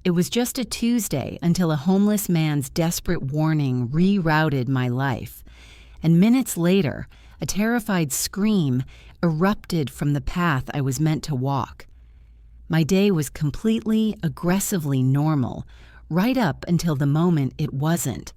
It was just a Tuesday until a homeless man's desperate warning rerouted my life. And minutes later, a terrified scream erupted from the path I was meant to walk. My day was completely, aggressively normal, right up until the moment it wasn't.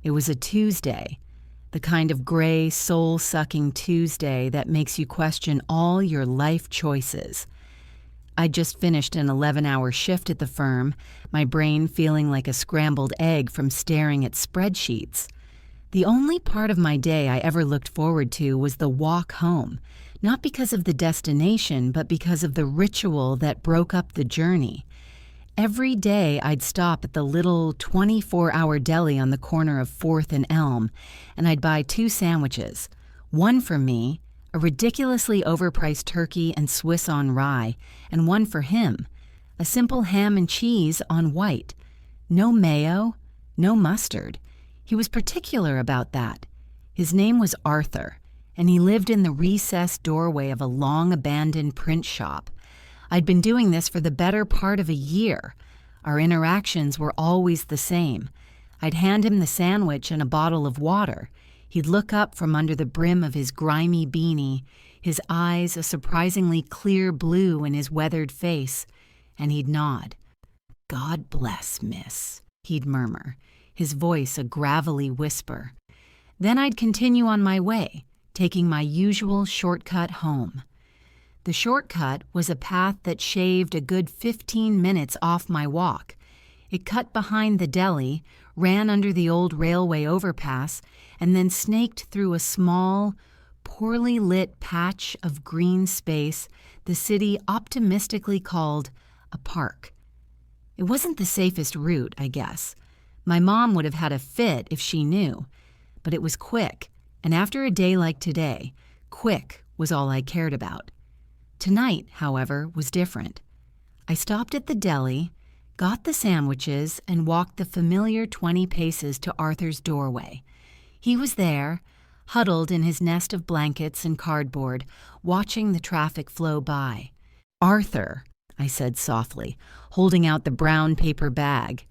It was a Tuesday, the kind of gray, soul-sucking Tuesday that makes you question all your life choices. I'd just finished an 11-hour shift at the firm, my brain feeling like a scrambled egg from staring at spreadsheets. The only part of my day I ever looked forward to was the walk home, not because of the destination, but because of the ritual that broke up the journey. Every day I'd stop at the little 24-hour deli on the corner of 4th and Elm, and I'd buy 2 sandwiches, one for me, a ridiculously overpriced turkey and Swiss on rye, and one for him, a simple ham and cheese on white. No mayo, no mustard. He was particular about that. His name was Arthur, and he lived in the recessed doorway of a long-abandoned print shop. I'd been doing this for the better part of a year. Our interactions were always the same. I'd hand him the sandwich and a bottle of water. He'd look up from under the brim of his grimy beanie, his eyes a surprisingly clear blue in his weathered face, and he'd nod. "God bless, miss," he'd murmur, his voice a gravelly whisper. Then I'd continue on my way, taking my usual shortcut home. The shortcut was a path that shaved a good 15 minutes off my walk. It cut behind the deli, ran under the old railway overpass, and then snaked through a small, poorly lit patch of green space the city optimistically called a park. It wasn't the safest route, I guess. My mom would have had a fit if she knew, but it was quick, and after a day like today, quick was all I cared about. Tonight, however, was different. I stopped at the deli, got the sandwiches, and walked the familiar 20 paces to Arthur's doorway. He was there, huddled in his nest of blankets and cardboard, watching the traffic flow by. "Arthur," I said softly, holding out the brown paper bag.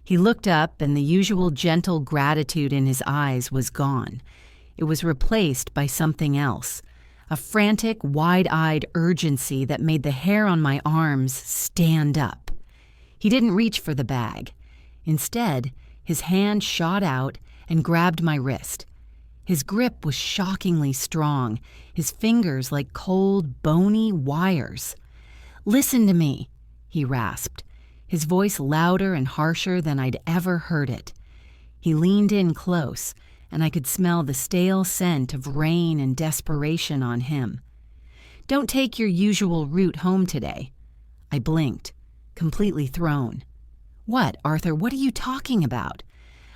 He looked up, and the usual gentle gratitude in his eyes was gone. It was replaced by something else, a frantic, wide-eyed urgency that made the hair on my arms stand up. He didn't reach for the bag. Instead, his hand shot out and grabbed my wrist. His grip was shockingly strong, his fingers like cold, bony wires. "Listen to me," he rasped, his voice louder and harsher than I'd ever heard it. He leaned in close, and I could smell the stale scent of rain and desperation on him. "Don't take your usual route home today." I blinked, completely thrown. "What, Arthur, what are you talking about?"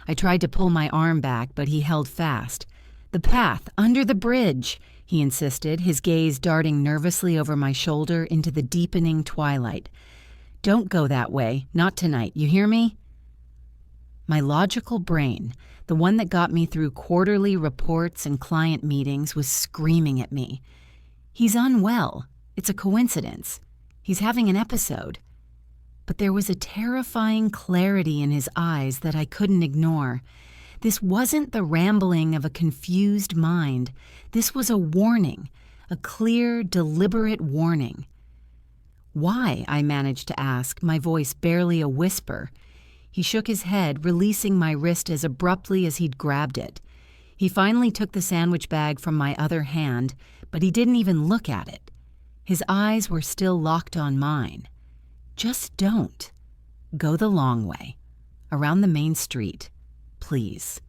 I tried to pull my arm back, but he held fast. "The path, under the bridge," he insisted, his gaze darting nervously over my shoulder into the deepening twilight. "Don't go that way, not tonight, you hear me?" My logical brain, the one that got me through quarterly reports and client meetings, was screaming at me. He's unwell. It's a coincidence. He's having an episode. But there was a terrifying clarity in his eyes that I couldn't ignore. This wasn't the rambling of a confused mind. This was a warning, a clear, deliberate warning. "Why?" I managed to ask, my voice barely a whisper. He shook his head, releasing my wrist as abruptly as he'd grabbed it. He finally took the sandwich bag from my other hand, but he didn't even look at it. His eyes were still locked on mine. "Just don't. Go the long way. Around the main street. Please."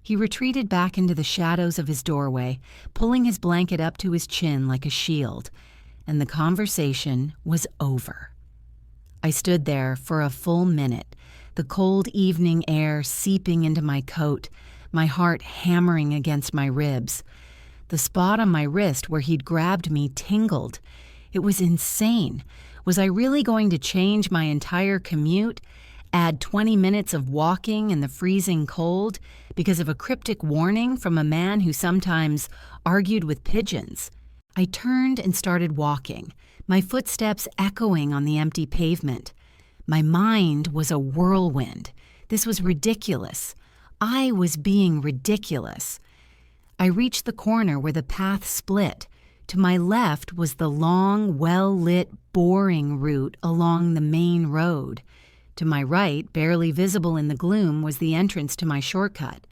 He retreated back into the shadows of his doorway, pulling his blanket up to his chin like a shield, and the conversation was over. I stood there for a full minute, the cold evening air seeping into my coat, my heart hammering against my ribs. The spot on my wrist where he'd grabbed me tingled. It was insane. Was I really going to change my entire commute, add 20 minutes of walking in the freezing cold because of a cryptic warning from a man who sometimes argued with pigeons? I turned and started walking, my footsteps echoing on the empty pavement. My mind was a whirlwind. This was ridiculous. I was being ridiculous. I reached the corner where the path split. To my left was the long, well-lit, boring route along the main road. To my right, barely visible in the gloom, was the entrance to my shortcut,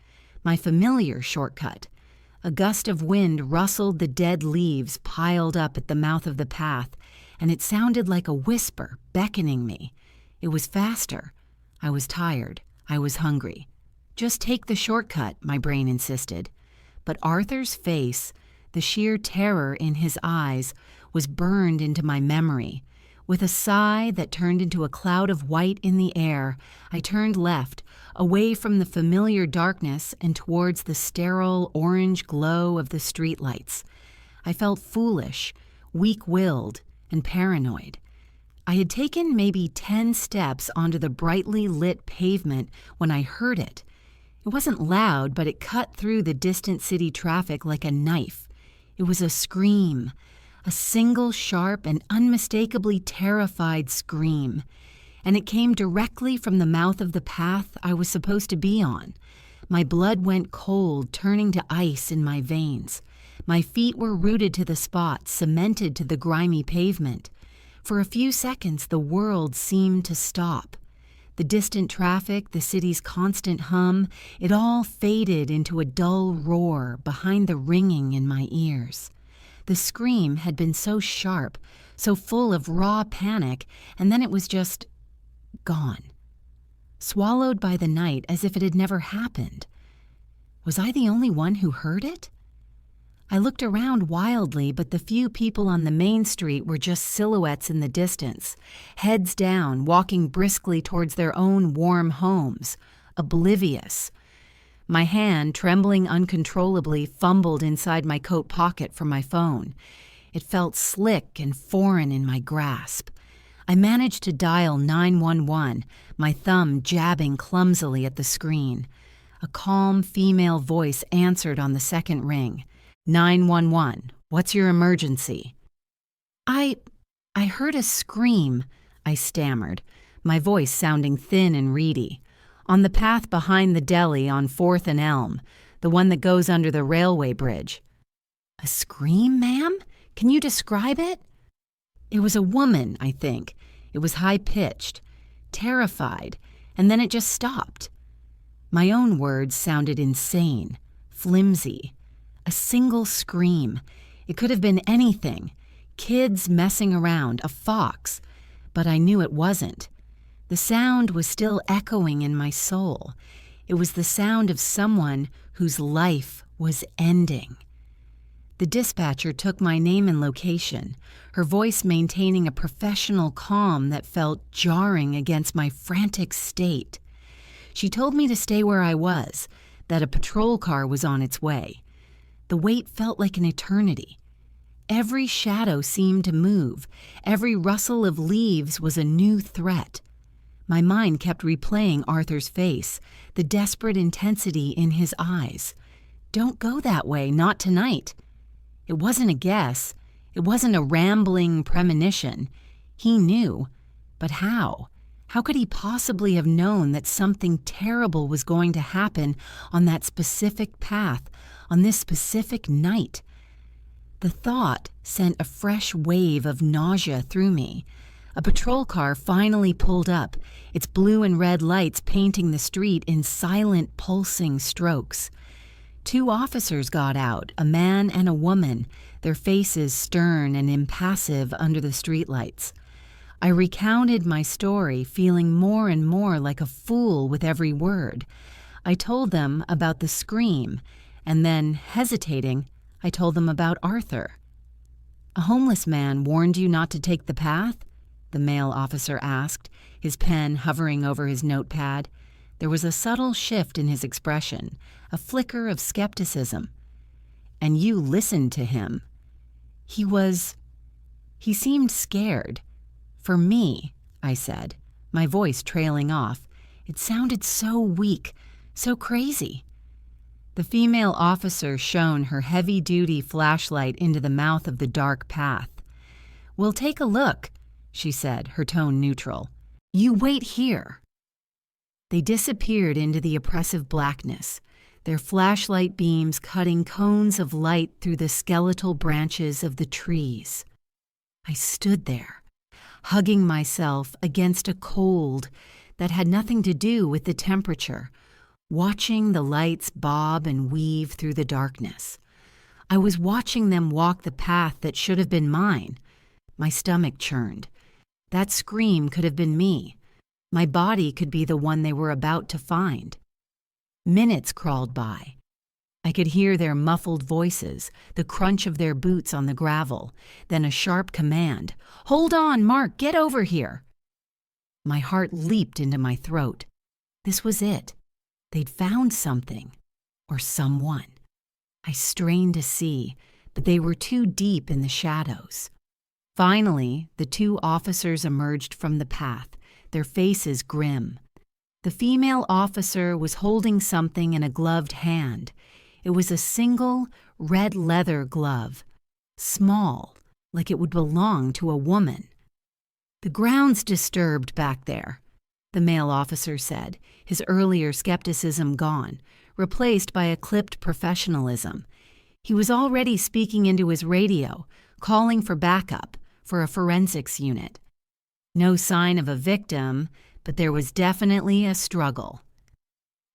my familiar shortcut. A gust of wind rustled the dead leaves piled up at the mouth of the path, and it sounded like a whisper beckoning me. It was faster. I was tired. I was hungry. Just take the shortcut, my brain insisted. But Arthur's face, the sheer terror in his eyes, was burned into my memory. With a sigh that turned into a cloud of white in the air, I turned left, away from the familiar darkness and towards the sterile orange glow of the streetlights. I felt foolish, weak-willed, and paranoid. I had taken maybe 10 steps onto the brightly lit pavement when I heard it. It wasn't loud, but it cut through the distant city traffic like a knife. It was a scream. A single sharp and unmistakably terrified scream, and it came directly from the mouth of the path I was supposed to be on. My blood went cold, turning to ice in my veins. My feet were rooted to the spot, cemented to the grimy pavement. For a few seconds, the world seemed to stop. The distant traffic, the city's constant hum, it all faded into a dull roar behind the ringing in my ears. The scream had been so sharp, so full of raw panic, and then it was just gone. Swallowed by the night as if it had never happened. Was I the only one who heard it? I looked around wildly, but the few people on the main street were just silhouettes in the distance, heads down, walking briskly towards their own warm homes, oblivious. My hand, trembling uncontrollably, fumbled inside my coat pocket for my phone. It felt slick and foreign in my grasp. I managed to dial 911, my thumb jabbing clumsily at the screen. A calm female voice answered on the second ring. 911, what's your emergency? I heard a scream, I stammered, my voice sounding thin and reedy. On the path behind the deli on 4th and Elm, the one that goes under the railway bridge. A scream, ma'am? Can you describe it? It was a woman, I think. It was high-pitched, terrified, and then it just stopped. My own words sounded insane, flimsy. A single scream. It could have been anything. Kids messing around, a fox. But I knew it wasn't. The sound was still echoing in my soul. It was the sound of someone whose life was ending. The dispatcher took my name and location, her voice maintaining a professional calm that felt jarring against my frantic state. She told me to stay where I was, that a patrol car was on its way. The wait felt like an eternity. Every shadow seemed to move. Every rustle of leaves was a new threat. My mind kept replaying Arthur's face, the desperate intensity in his eyes. Don't go that way, not tonight. It wasn't a guess. It wasn't a rambling premonition. He knew. But how? How could he possibly have known that something terrible was going to happen on that specific path, on this specific night? The thought sent a fresh wave of nausea through me. A patrol car finally pulled up, its blue and red lights painting the street in silent, pulsing strokes. 2 officers got out, a man and a woman, their faces stern and impassive under the streetlights. I recounted my story, feeling more and more like a fool with every word. I told them about the scream, and then, hesitating, I told them about Arthur. "A homeless man warned you not to take the path?" the male officer asked, his pen hovering over his notepad. There was a subtle shift in his expression, a flicker of skepticism. "And you listened to him." He seemed scared. "For me," I said, my voice trailing off. It sounded so weak, so crazy. The female officer shone her heavy-duty flashlight into the mouth of the dark path. "We'll take a look," she said, her tone neutral. You wait here." They disappeared into the oppressive blackness, their flashlight beams cutting cones of light through the skeletal branches of the trees. I stood there, hugging myself against a cold that had nothing to do with the temperature, watching the lights bob and weave through the darkness. I was watching them walk the path that should have been mine. My stomach churned. That scream could have been me. My body could be the one they were about to find. Minutes crawled by. I could hear their muffled voices, the crunch of their boots on the gravel, then a sharp command, "Hold on, Mark, get over here." My heart leaped into my throat. This was it. They'd found something, or someone. I strained to see, but they were too deep in the shadows. Finally, the two officers emerged from the path, their faces grim. The female officer was holding something in a gloved hand. It was a single, red leather glove, small, like it would belong to a woman. "The ground's disturbed back there," the male officer said, his earlier skepticism gone, replaced by a clipped professionalism. He was already speaking into his radio, calling for backup, for a forensics unit. No sign of a victim, but there was definitely a struggle.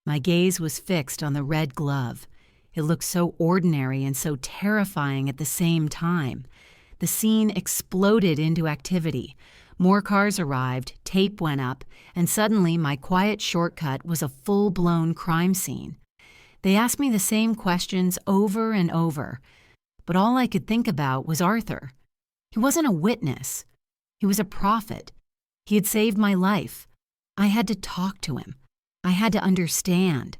My gaze was fixed on the red glove. It looked so ordinary and so terrifying at the same time. The scene exploded into activity. More cars arrived, tape went up, and suddenly my quiet shortcut was a full-blown crime scene. They asked me the same questions over and over, but all I could think about was Arthur. He wasn't a witness. He was a prophet. He had saved my life. I had to talk to him. I had to understand.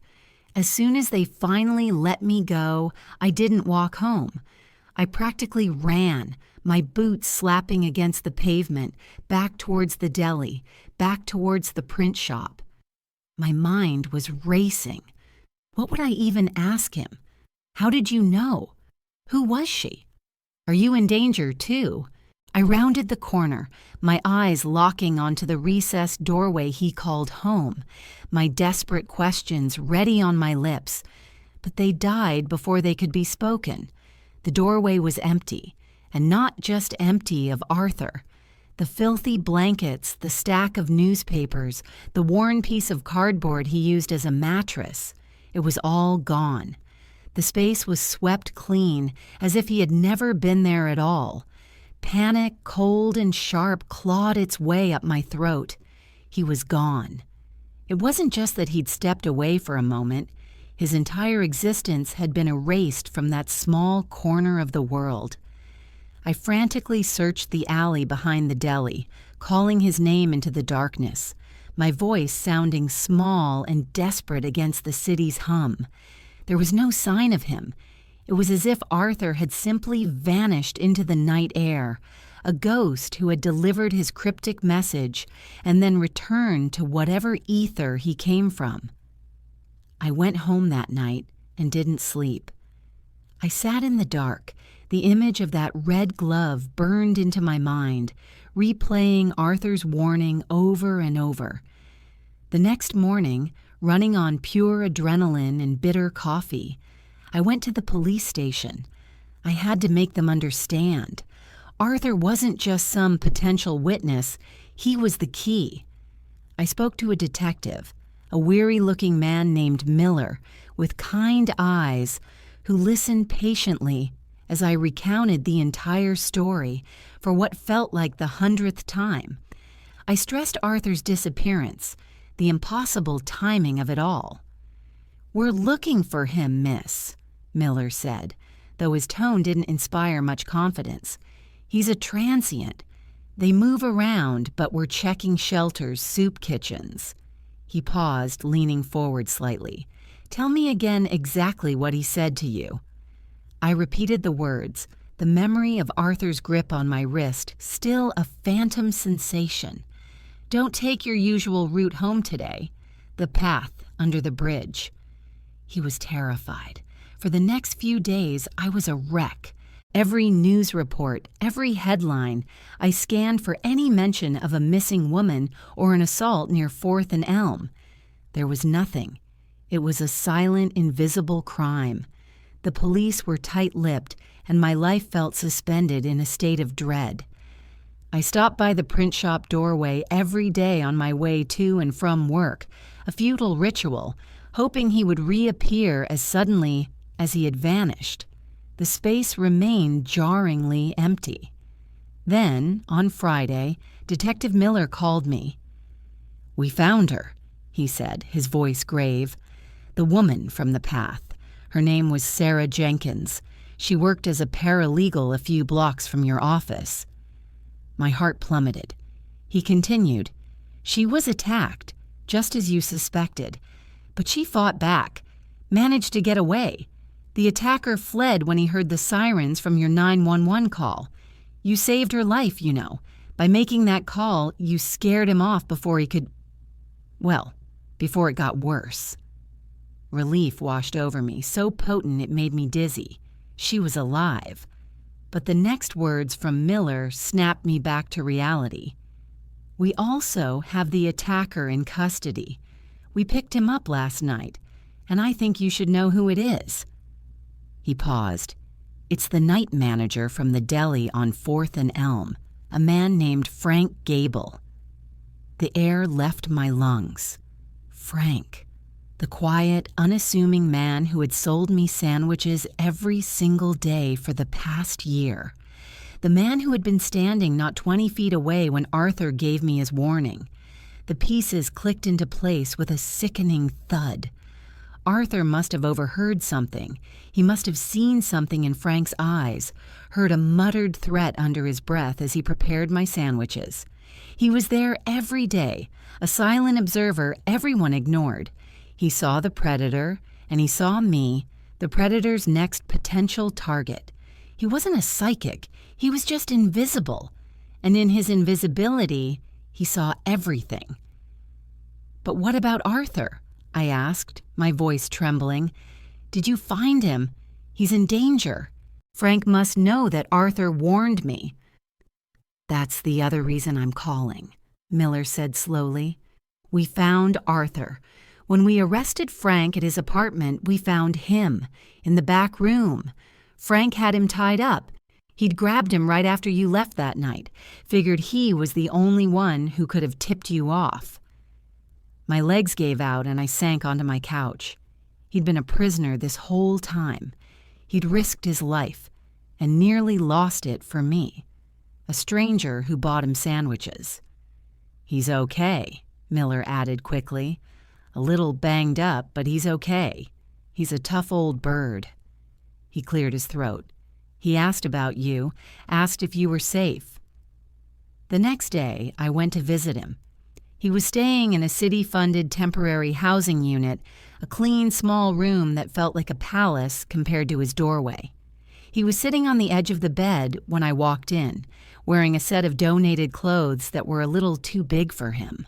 As soon as they finally let me go, I didn't walk home. I practically ran, my boots slapping against the pavement, back towards the deli, back towards the print shop. My mind was racing. What would I even ask him? How did you know? Who was she? Are you in danger, too? I rounded the corner, my eyes locking onto the recessed doorway he called home, my desperate questions ready on my lips. But they died before they could be spoken. The doorway was empty, and not just empty of Arthur. The filthy blankets, the stack of newspapers, the worn piece of cardboard he used as a mattress, it was all gone. The space was swept clean, as if he had never been there at all. Panic, cold and sharp, clawed its way up my throat. He was gone. It wasn't just that he'd stepped away for a moment. His entire existence had been erased from that small corner of the world. I frantically searched the alley behind the deli, calling his name into the darkness, my voice sounding small and desperate against the city's hum. There was no sign of him. It was as if Arthur had simply vanished into the night air, a ghost who had delivered his cryptic message and then returned to whatever ether he came from. I went home that night and didn't sleep. I sat in the dark. The image of that red glove burned into my mind, replaying Arthur's warning over and over. The next morning, running on pure adrenaline and bitter coffee, I went to the police station. I had to make them understand. Arthur wasn't just some potential witness, he was the key. I spoke to a detective, a weary-looking man named Miller, with kind eyes, who listened patiently as I recounted the entire story for what felt like the 100th time. I stressed Arthur's disappearance, the impossible timing of it all. "We're looking for him, miss," Miller said, though his tone didn't inspire much confidence. "He's a transient. They move around, but we're checking shelters, soup kitchens." He paused, leaning forward slightly. "Tell me again exactly what he said to you." I repeated the words, the memory of Arthur's grip on my wrist still a phantom sensation. "Don't take your usual route home today. The path under the bridge." He was terrified. For the next few days, I was a wreck, Every news report, every headline, I scanned for any mention of a missing woman or an assault near 4th and Elm. There was nothing. It was a silent, invisible crime. The police were tight-lipped, and my life felt suspended in a state of dread. I stopped by the print shop doorway every day on my way to and from work, a futile ritual, hoping he would reappear as suddenly as he had vanished. The space remained jarringly empty. Then, on Friday, Detective Miller called me. "We found her," he said, his voice grave. "The woman from the path. Her name was Sarah Jenkins. She worked as a paralegal a few blocks from your office." My heart plummeted. He continued, "She was attacked, just as you suspected, but she fought back, managed to get away. The attacker fled when he heard the sirens from your 911 call. You saved her life, you know. By making that call, you scared him off before he could... well, before it got worse." Relief washed over me, so potent it made me dizzy. She was alive. But the next words from Miller snapped me back to reality. "We also have the attacker in custody. We picked him up last night, and I think you should know who it is." He paused. "It's the night manager from the deli on 4th and Elm, a man named Frank Gable." The air left my lungs. Frank, the quiet, unassuming man who had sold me sandwiches every single day for the past year. The man who had been standing not 20 feet away when Arthur gave me his warning. The pieces clicked into place with a sickening thud. Arthur must have overheard something. He must have seen something in Frank's eyes, heard a muttered threat under his breath as he prepared my sandwiches. He was there every day, a silent observer everyone ignored. He saw the predator, and he saw me, the predator's next potential target. He wasn't a psychic, he was just invisible. And in his invisibility, he saw everything. "But what about Arthur?" I asked, my voice trembling. "Did you find him? He's in danger. Frank must know that Arthur warned me." "That's the other reason I'm calling," Miller said slowly. "We found Arthur. When we arrested Frank at his apartment, we found him in the back room. Frank had him tied up. He'd grabbed him right after you left that night, figured he was the only one who could have tipped you off." My legs gave out and I sank onto my couch. He'd been a prisoner this whole time. He'd risked his life and nearly lost it for me, a stranger who bought him sandwiches. "He's okay," Miller added quickly. "A little banged up, but he's okay. He's a tough old bird." He cleared his throat. "He asked about you, asked if you were safe." The next day, I went to visit him. He was staying in a city-funded temporary housing unit, a clean, small room that felt like a palace compared to his doorway. He was sitting on the edge of the bed when I walked in, wearing a set of donated clothes that were a little too big for him.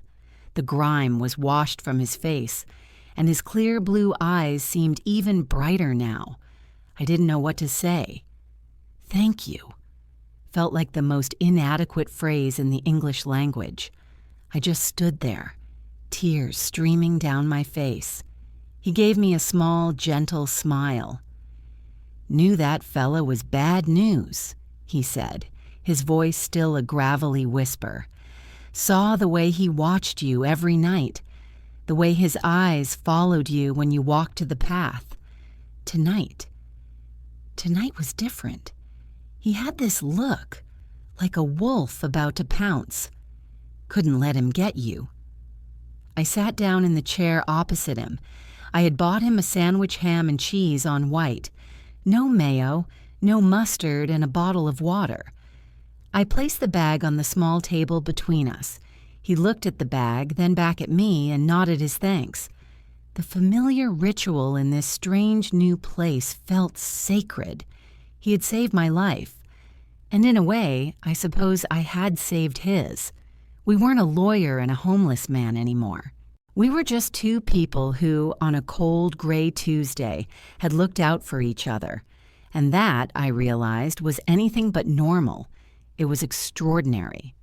The grime was washed from his face, and his clear blue eyes seemed even brighter now. I didn't know what to say. "Thank you," felt like the most inadequate phrase in the English language. I just stood there, tears streaming down my face. He gave me a small, gentle smile. "Knew that fella was bad news," he said, his voice still a gravelly whisper. "Saw the way he watched you every night, the way his eyes followed you when you walked to the path. Tonight was different. He had this look, like a wolf about to pounce. Couldn't let him get you." I sat down in the chair opposite him. I had bought him a sandwich ham and cheese on white. No mayo, no mustard, and a bottle of water. I placed the bag on the small table between us. He looked at the bag, then back at me, and nodded his thanks. The familiar ritual in this strange new place felt sacred. He had saved my life. And in a way, I suppose I had saved his. We weren't a lawyer and a homeless man anymore. We were just two people who, on a cold, gray Tuesday, had looked out for each other. And that, I realized, was anything but normal. It was extraordinary.